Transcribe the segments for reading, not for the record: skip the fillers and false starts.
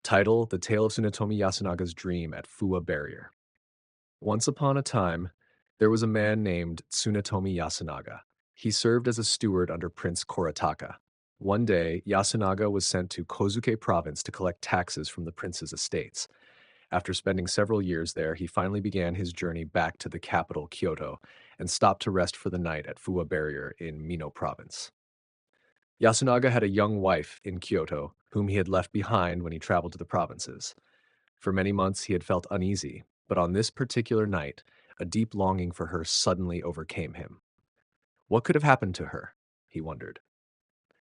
Title: The Tale of Tsunetomi Yasunaga's Dream at Fuwa Barrier. Once upon a time, there was a man named Tsunetomi Yasunaga. He served as a steward under Prince Korataka. One day, Yasunaga was sent to Kozuke province to collect taxes from the prince's estates. After spending several years there, he finally began his journey back to the capital, Kyoto, and stopped to rest for the night at Fuwa Barrier in Mino province. Yasunaga had a young wife in Kyoto, whom he had left behind when he traveled to the provinces. For many months he had felt uneasy, but on this particular night, a deep longing for her suddenly overcame him. What could have happened to her? He wondered.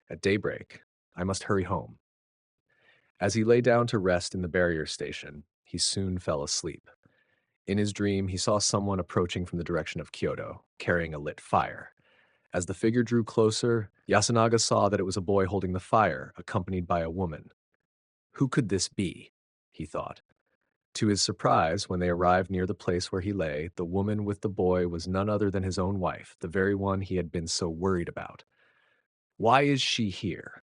At daybreak, I must hurry home. As he lay down to rest in the barrier station, he soon fell asleep. In his dream, he saw someone approaching from the direction of Kyoto, carrying a lit fire. As the figure drew closer, Yasunaga saw that it was a boy holding the fire, accompanied by a woman. Who could this be? He thought. To his surprise, when they arrived near the place where he lay, the woman with the boy was none other than his own wife, the very one he had been so worried about. Why is she here?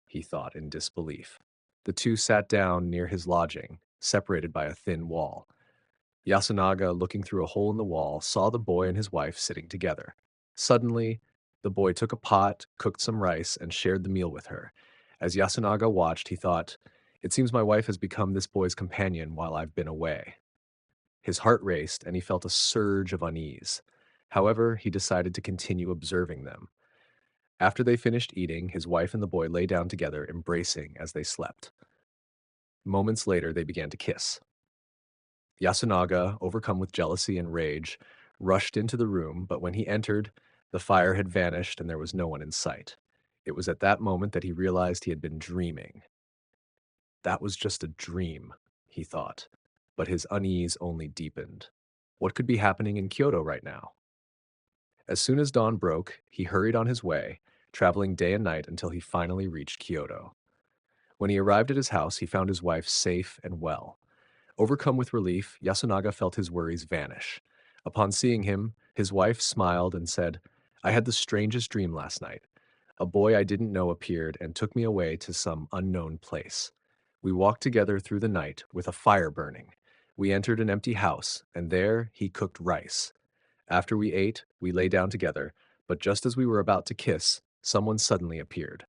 He thought in disbelief. The two sat down near his lodging, separated by a thin wall. Yasunaga, looking through a hole in the wall, saw the boy and his wife sitting together. Suddenly, the boy took a pot, cooked some rice, and shared the meal with her. As Yasunaga watched, he thought, "It seems my wife has become this boy's companion while I've been away." His heart raced, and he felt a surge of unease. However, he decided to continue observing them. After they finished eating, his wife and the boy lay down together, embracing as they slept. Moments later, they began to kiss. Yasunaga, overcome with jealousy and rage, rushed into the room, but when he entered, the fire had vanished and there was no one in sight. It was at that moment that he realized he had been dreaming. That was just a dream, he thought, but his unease only deepened. What could be happening in Kyoto right now? As soon as dawn broke, he hurried on his way, traveling day and night until he finally reached Kyoto. When he arrived at his house, he found his wife safe and well. Overcome with relief, Yasunaga felt his worries vanish. Upon seeing him, his wife smiled and said, "I had the strangest dream last night. A boy I didn't know appeared and took me away to some unknown place. We walked together through the night with a fire burning. We entered an empty house, and there he cooked rice. After we ate, we lay down together, but just as we were about to kiss, someone suddenly appeared.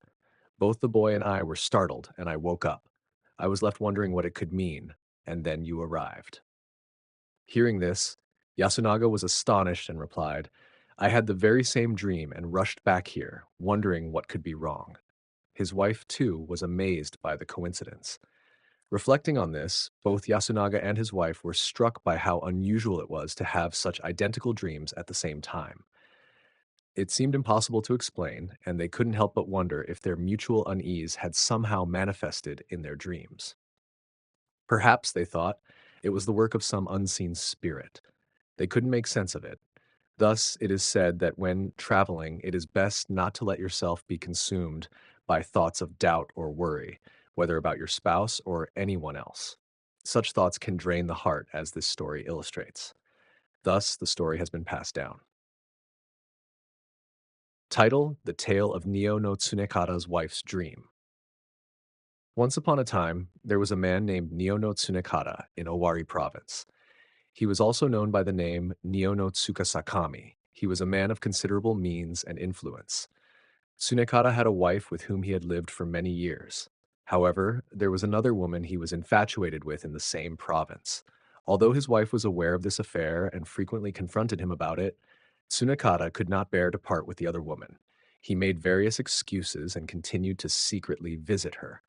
Both the boy and I were startled, and I woke up. I was left wondering what it could mean, and then you arrived." Hearing this, Yasunaga was astonished and replied, "I had the very same dream and rushed back here, wondering what could be wrong." His wife, too, was amazed by the coincidence. Reflecting on this, both Yasunaga and his wife were struck by how unusual it was to have such identical dreams at the same time. It seemed impossible to explain, and they couldn't help but wonder if their mutual unease had somehow manifested in their dreams. Perhaps, they thought, it was the work of some unseen spirit. They couldn't make sense of it. Thus, it is said that when traveling, it is best not to let yourself be consumed by thoughts of doubt or worry, whether about your spouse or anyone else. Such thoughts can drain the heart, as this story illustrates. Thus, the story has been passed down. Title: The Tale of Neo no Tsunekata's Wife's Dream. Once upon a time, there was a man named Neo no Tsunekata in Owari province. He was also known by the name Neo no Tsukasakami. He was a man of considerable means and influence. Tsunekata had a wife with whom he had lived for many years. However, there was another woman he was infatuated with in the same province. Although his wife was aware of this affair and frequently confronted him about it, Tsunekata could not bear to part with the other woman. He made various excuses and continued to secretly visit her.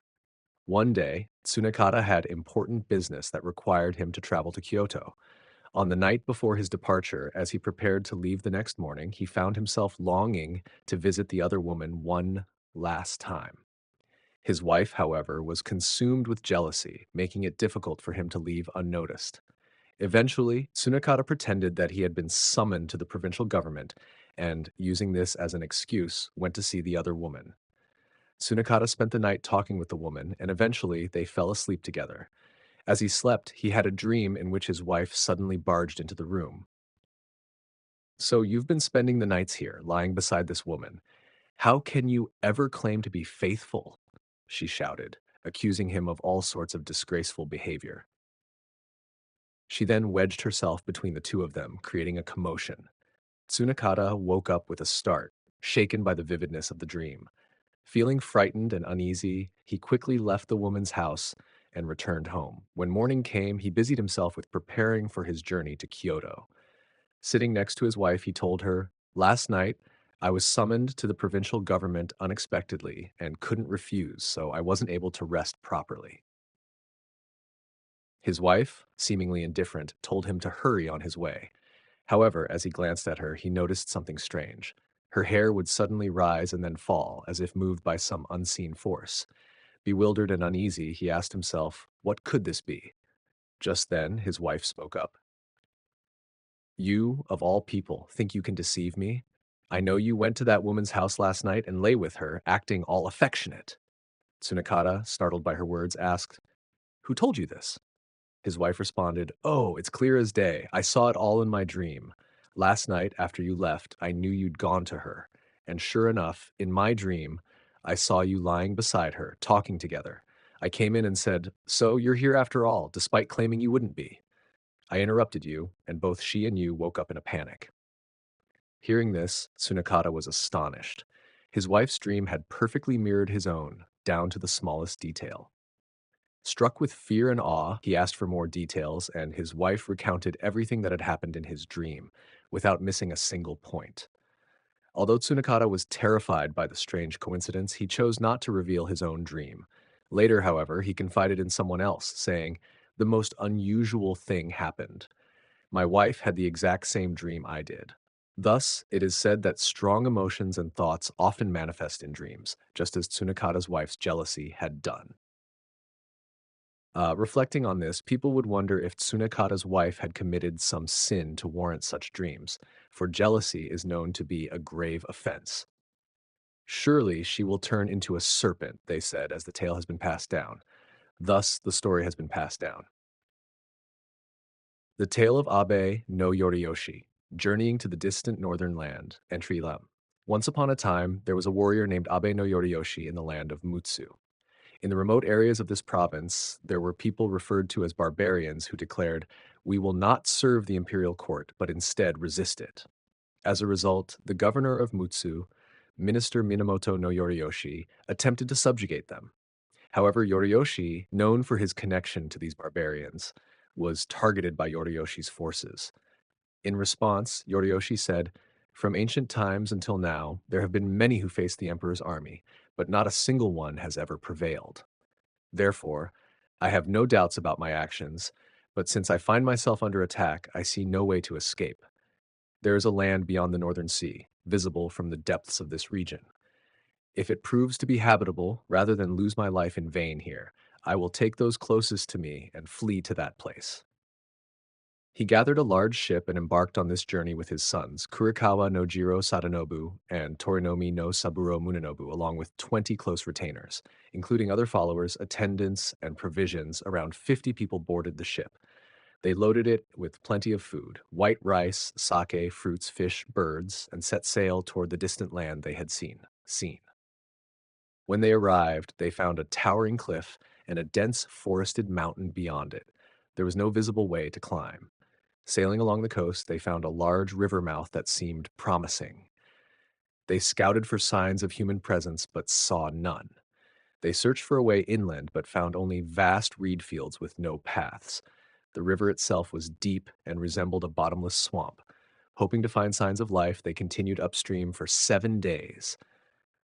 One day, Tsunekata had important business that required him to travel to Kyoto. On the night before his departure, as he prepared to leave the next morning, he found himself longing to visit the other woman one last time. His wife, however, was consumed with jealousy, making it difficult for him to leave unnoticed. Eventually, Tsunekata pretended that he had been summoned to the provincial government and, using this as an excuse, went to see the other woman. Tsunekata spent the night talking with the woman, and eventually they fell asleep together. As he slept, he had a dream in which his wife suddenly barged into the room. "So you've been spending the nights here, lying beside this woman. How can you ever claim to be faithful?" she shouted. accusing him of all sorts of disgraceful behavior. She then wedged herself between the two of them, creating a commotion. Tsunekata woke up with a start, shaken by the vividness of the dream. Feeling frightened and uneasy, he quickly left the woman's house and returned home. When morning came, he busied himself with preparing for his journey to Kyoto. Sitting next to his wife, he told her, "Last night, I was summoned to the provincial government unexpectedly and couldn't refuse, so I wasn't able to rest properly." His wife, seemingly indifferent, told him to hurry on his way. However, as he glanced at her, he noticed something strange. Her hair would suddenly rise and then fall, as if moved by some unseen force. Bewildered and uneasy, he asked himself, what could this be? Just then, his wife spoke up. "You, of all people, think you can deceive me? I know you went to that woman's house last night and lay with her, acting all affectionate." Tsunekata, startled by her words, asked, "Who told you this?" His wife responded, "Oh, it's clear as day. I saw it all in my dream. Last night, after you left, I knew you'd gone to her. And sure enough, in my dream, I saw you lying beside her, talking together. I came in and said, 'So you're here after all, despite claiming you wouldn't be.' I interrupted you, and both she and you woke up in a panic." Hearing this, Tsunekata was astonished. His wife's dream had perfectly mirrored his own, down to the smallest detail. Struck with fear and awe, he asked for more details, and his wife recounted everything that had happened in his dream, without missing a single point. Although Tsunekata was terrified by the strange coincidence, he chose not to reveal his own dream. Later, however, he confided in someone else, saying, "The most unusual thing happened. My wife had the exact same dream I did." Thus, it is said that strong emotions and thoughts often manifest in dreams, just as Tsunekata's wife's jealousy had done. Reflecting on this, people would wonder if Tsunekata's wife had committed some sin to warrant such dreams, for jealousy is known to be a grave offense. "Surely she will turn into a serpent," they said, as the tale has been passed down. Thus, the story has been passed down. The Tale of Abe no Yoriyoshi, Journeying to the Distant Northern Land, Entry Lem. Once upon a time, there was a warrior named Abe no Yoriyoshi in the land of Mutsu. In the remote areas of this province, there were people referred to as barbarians who declared, "We will not serve the imperial court, but instead resist it." As a result, the governor of Mutsu, Minister Minamoto no Yoriyoshi, attempted to subjugate them. However, Yoriyoshi, known for his connection to these barbarians, was targeted by Yoriyoshi's forces. In response, Yoriyoshi said, "From ancient times until now, there have been many who faced the emperor's army, but not a single one has ever prevailed. Therefore, I have no doubts about my actions, but since I find myself under attack, I see no way to escape. There is a land beyond the northern sea, visible from the depths of this region. If it proves to be habitable, rather than lose my life in vain here, I will take those closest to me and flee to that place." He gathered a large ship and embarked on this journey with his sons, Kurikawa no Jiro Sadanobu and Torinomi no Saburo Munenobu, along with 20 close retainers. Including other followers, attendants, and provisions, around 50 people boarded the ship. They loaded it with plenty of food, white rice, sake, fruits, fish, birds, and set sail toward the distant land they had seen. When they arrived, they found a towering cliff and a dense forested mountain beyond it. There was no visible way to climb. Sailing along the coast, they found a large river mouth that seemed promising. They scouted for signs of human presence but saw none. They searched for a way inland but found only vast reed fields with no paths. The river itself was deep and resembled a bottomless swamp. Hoping to find signs of life, they continued upstream for 7 days,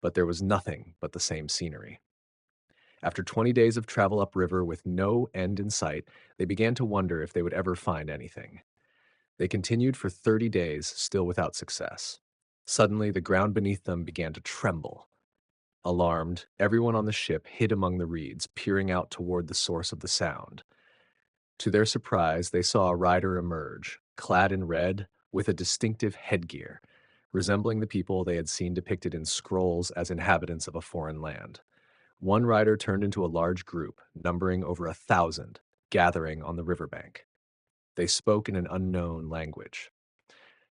but there was nothing but the same scenery. After 20 days of travel upriver with no end in sight, they began to wonder if they would ever find anything. They continued for 30 days, still without success. Suddenly, the ground beneath them began to tremble. Alarmed, everyone on the ship hid among the reeds, peering out toward the source of the sound. To their surprise, they saw a rider emerge, clad in red, with a distinctive headgear, resembling the people they had seen depicted in scrolls as inhabitants of a foreign land. One rider turned into a large group, numbering over 1,000, gathering on the riverbank. They spoke in an unknown language.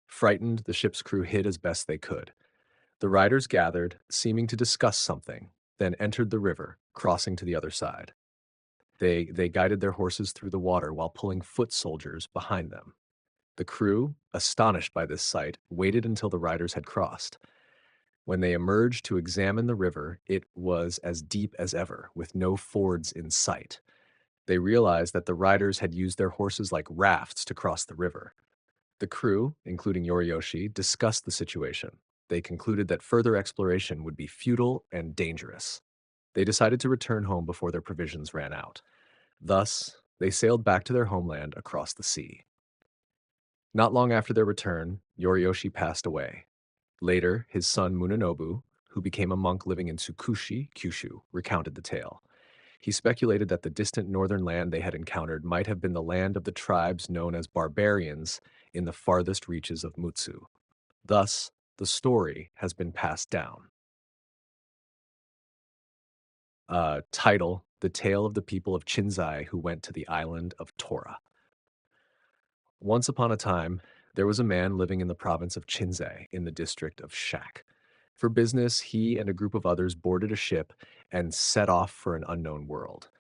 Frightened, the ship's crew hid as best they could. The riders gathered, seeming to discuss something. then entered the river, crossing to the other side. They guided their horses through the water while pulling foot soldiers behind them. The crew, astonished by this sight, waited until the riders had crossed. When they emerged to examine the river, it was as deep as ever, with no fords in sight. They realized that the riders had used their horses like rafts to cross the river. The crew, including Yoriyoshi, discussed the situation. They concluded that further exploration would be futile and dangerous. They decided to return home before their provisions ran out. Thus, they sailed back to their homeland across the sea. Not long after their return, Yoriyoshi passed away. Later, his son Munenobu, who became a monk living in Tsukushi, Kyushu, recounted the tale. He speculated that the distant northern land they had encountered might have been the land of the tribes known as barbarians in the farthest reaches of Mutsu. Thus, the story has been passed down. Title: The Tale of the People of Chinzei Who Went to the Island of Tora. Once upon a time, there was a man living in the province of Chinzei in the district of Shak. For business, he and a group of others boarded a ship and set off for an unknown world.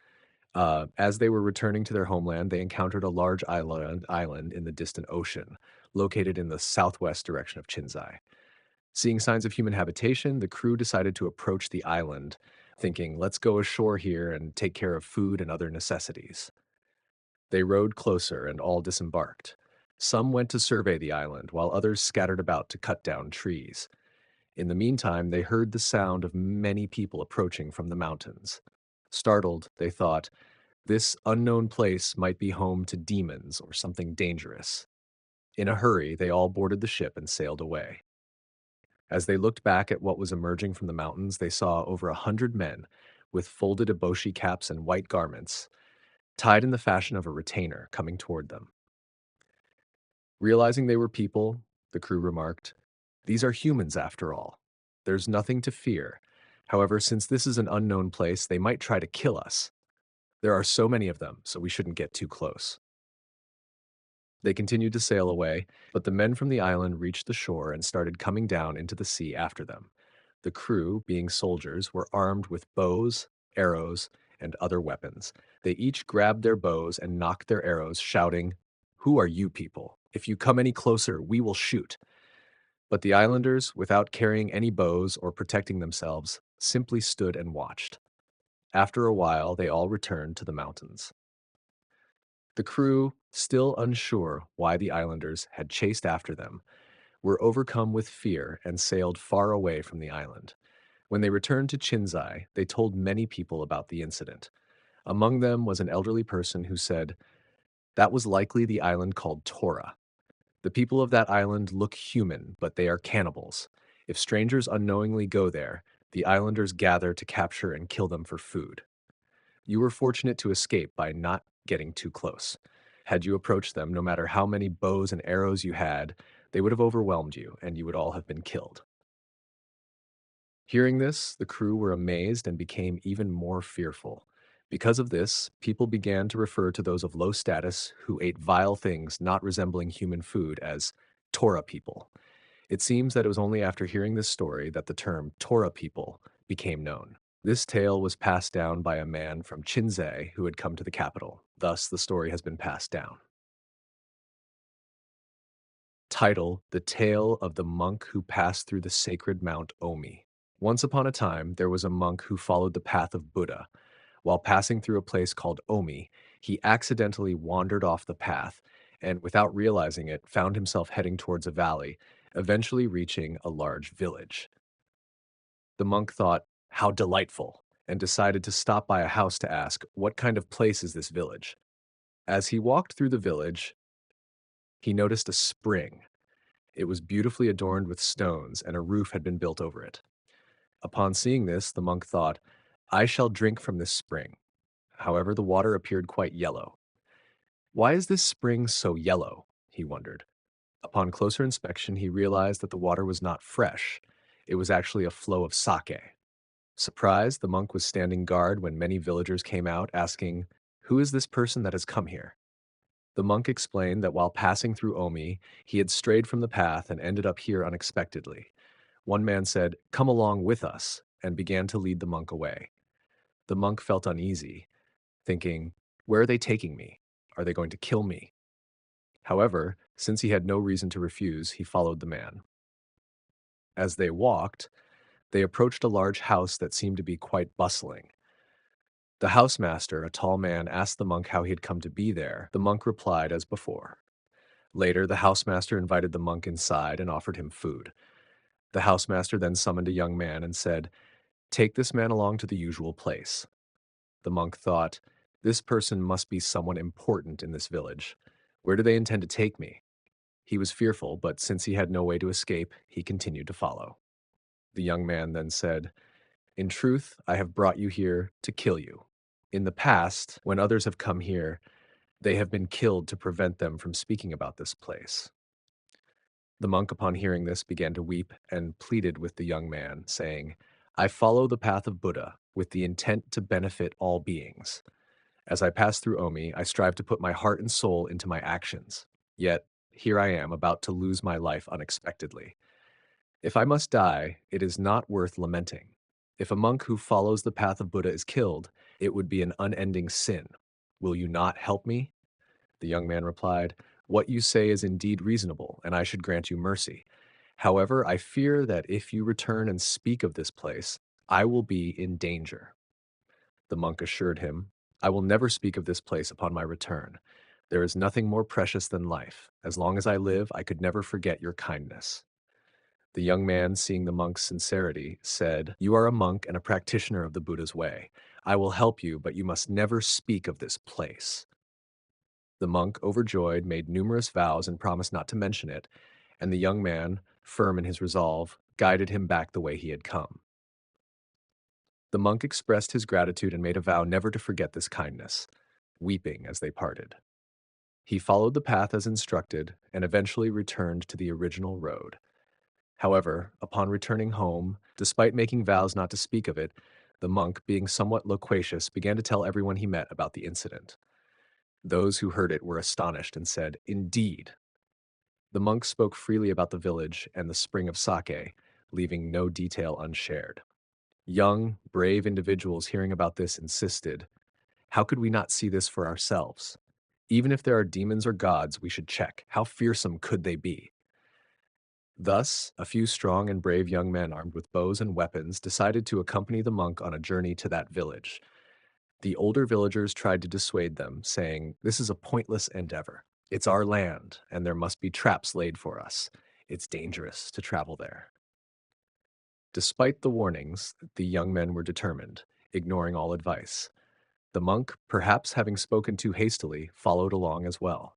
As they were returning to their homeland, they encountered a large island in the distant ocean, located in the southwest direction of Chinzei. Seeing signs of human habitation, the crew decided to approach the island, thinking, let's go ashore here and take care of food and other necessities. They rowed closer and all disembarked. Some went to survey the island, while others scattered about to cut down trees. In the meantime, they heard the sound of many people approaching from the mountains. Startled, they thought, this unknown place might be home to demons or something dangerous. In a hurry, they all boarded the ship and sailed away. As they looked back at what was emerging from the mountains, they saw over 100 men with folded eboshi caps and white garments, tied in the fashion of a retainer, coming toward them. Realizing they were people, the crew remarked, "These are humans after all. There's nothing to fear. However, since this is an unknown place, they might try to kill us. There are so many of them, so we shouldn't get too close." They continued to sail away, but the men from the island reached the shore and started coming down into the sea after them. The crew, being soldiers, were armed with bows, arrows, and other weapons. They each grabbed their bows and knocked their arrows, shouting, "Who are you people? If you come any closer, we will shoot." But the islanders, without carrying any bows or protecting themselves, simply stood and watched. After a while, they all returned to the mountains. The crew, still unsure why the islanders had chased after them, were overcome with fear and sailed far away from the island. When they returned to Chinzei, they told many people about the incident. Among them was an elderly person who said, "That was likely the island called Tora. The people of that island look human, but they are cannibals. If strangers unknowingly go there, the islanders gather to capture and kill them for food. You were fortunate to escape by not getting too close. Had you approached them, no matter how many bows and arrows you had, they would have overwhelmed you, and you would all have been killed." Hearing this, the crew were amazed and became even more fearful. Because of this, people began to refer to those of low status who ate vile things not resembling human food as Tora people. It seems that it was only after hearing this story that the term Tora people became known. This tale was passed down by a man from Chinzei who had come to the capital. Thus, the story has been passed down. Title: The Tale of the Monk Who Passed Through the Sacred Mount Omi. Once upon a time, there was a monk who followed the path of Buddha. While passing through a place called Omi, he accidentally wandered off the path and, without realizing it, found himself heading towards a valley, eventually reaching a large village. The monk thought, "How delightful," and decided to stop by a house to ask, "What kind of place is this village?" As he walked through the village, he noticed a spring. It was beautifully adorned with stones, and a roof had been built over it. Upon seeing this, the monk thought, "I shall drink from this spring." However, the water appeared quite yellow. "Why is this spring so yellow?" he wondered. Upon closer inspection, he realized that the water was not fresh. It was actually a flow of sake. Surprised, the monk was standing guard when many villagers came out, asking, "Who is this person that has come here?" The monk explained that while passing through Omi, he had strayed from the path and ended up here unexpectedly. One man said, "Come along with us," and began to lead the monk away. The monk felt uneasy, thinking, "Where are they taking me? Are they going to kill me?" However, since he had no reason to refuse, he followed the man. As they walked, they approached a large house that seemed to be quite bustling. The housemaster, a tall man, asked the monk how he had come to be there. The monk replied as before. Later, the housemaster invited the monk inside and offered him food. The housemaster then summoned a young man and said, "Take this man along to the usual place." The monk thought, "This person must be someone important in this village. Where do they intend to take me?" He was fearful, but since he had no way to escape, he continued to follow. The young man then said, "In truth, I have brought you here to kill you. In the past, when others have come here, they have been killed to prevent them from speaking about this place." The monk, upon hearing this, began to weep and pleaded with the young man, saying, "I follow the path of Buddha with the intent to benefit all beings. As I pass through Omi, I strive to put my heart and soul into my actions. Yet, here I am, about to lose my life unexpectedly. If I must die, it is not worth lamenting. If a monk who follows the path of Buddha is killed, it would be an unending sin. Will you not help me?" The young man replied, "What you say is indeed reasonable, and I should grant you mercy. However, I fear that if you return and speak of this place, I will be in danger." The monk assured him, "I will never speak of this place upon my return. There is nothing more precious than life. As long as I live, I could never forget your kindness." The young man, seeing the monk's sincerity, said, "You are a monk and a practitioner of the Buddha's way. I will help you, but you must never speak of this place." The monk, overjoyed, made numerous vows and promised not to mention it, and the young man, firm in his resolve, guided him back the way he had come. The monk expressed his gratitude and made a vow never to forget this kindness, weeping as they parted. He followed the path as instructed and eventually returned to the original road. However, upon returning home, despite making vows not to speak of it, the monk, being somewhat loquacious, began to tell everyone he met about the incident. Those who heard it were astonished and said, "Indeed." The monk spoke freely about the village and the spring of sake, leaving no detail unshared. Young, brave individuals hearing about this insisted, "How could we not see this for ourselves? Even if there are demons or gods, we should check. How fearsome could they be?" Thus, a few strong and brave young men armed with bows and weapons decided to accompany the monk on a journey to that village. The older villagers tried to dissuade them, saying, "This is a pointless endeavor. It's our land, and there must be traps laid for us. It's dangerous to travel there." Despite the warnings, the young men were determined, ignoring all advice. The monk, perhaps having spoken too hastily, followed along as well.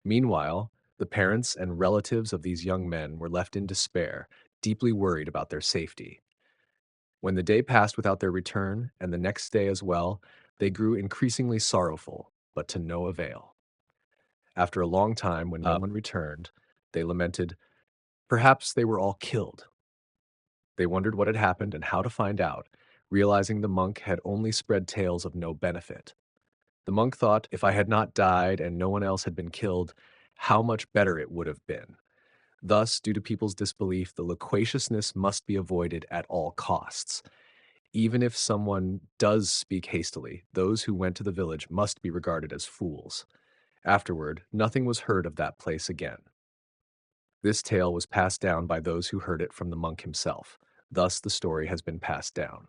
Meanwhile, the parents and relatives of these young men were left in despair, deeply worried about their safety. When the day passed without their return, and the next day as well, they grew increasingly sorrowful, but to no avail. After a long time, when no one returned, they lamented, "Perhaps they were all killed." They wondered what had happened and how to find out, realizing the monk had only spread tales of no benefit. The monk thought, if I had not died and no one else had been killed, how much better it would have been. Thus, due to people's disbelief, the loquaciousness must be avoided at all costs. Even if someone does speak hastily, those who went to the village must be regarded as fools. Afterward, nothing was heard of that place again. This tale was passed down by those who heard it from the monk himself. Thus, the story has been passed down.